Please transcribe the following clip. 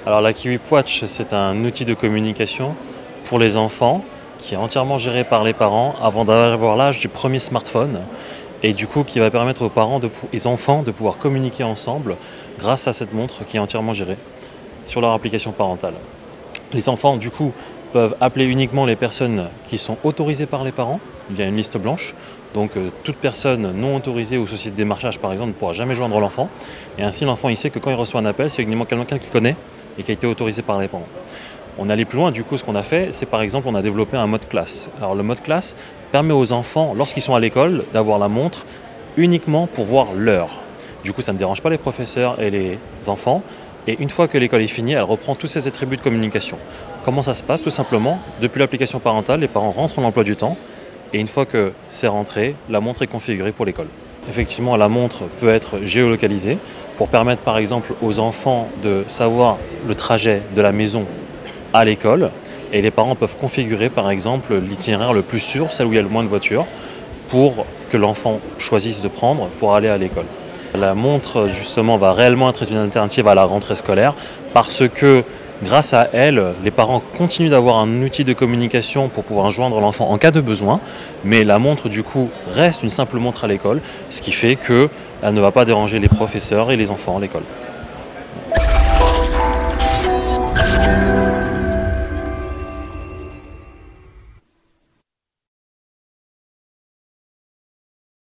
Alors la Kiwi Watch, c'est un outil de communication pour les enfants qui est entièrement géré par les parents avant d'avoir l'âge du premier smartphone et du coup qui va permettre aux parents et aux enfants de pouvoir communiquer ensemble grâce à cette montre qui est entièrement gérée sur leur application parentale. Les enfants du coup peuvent appeler uniquement les personnes qui sont autorisées par les parents. Il y a une liste blanche, donc toute personne non autorisée ou société de démarchage par exemple ne pourra jamais joindre l'enfant. Et ainsi l'enfant il sait que quand il reçoit un appel, c'est uniquement quelqu'un qu'il connaît et qui a été autorisé par les parents. On allait plus loin, du coup ce qu'on a fait, c'est par exemple on a développé un mode classe. Alors le mode classe permet aux enfants, lorsqu'ils sont à l'école, d'avoir la montre uniquement pour voir l'heure. Du coup ça ne dérange pas les professeurs et les enfants. Et une fois que l'école est finie, elle reprend tous ses attributs de communication. Comment ça se passe? Tout simplement, depuis l'application parentale, les parents rentrent en emploi du temps. Et une fois que c'est rentré, la montre est configurée pour l'école. Effectivement, la montre peut être géolocalisée pour permettre par exemple aux enfants de savoir le trajet de la maison à l'école. Et les parents peuvent configurer par exemple l'itinéraire le plus sûr, celle où il y a le moins de voitures, pour que l'enfant choisisse de prendre pour aller à l'école. La montre justement va réellement être une alternative à la rentrée scolaire parce que grâce à elle, les parents continuent d'avoir un outil de communication pour pouvoir joindre l'enfant en cas de besoin, mais la montre du coup reste une simple montre à l'école, ce qui fait qu'elle ne va pas déranger les professeurs et les enfants à l'école.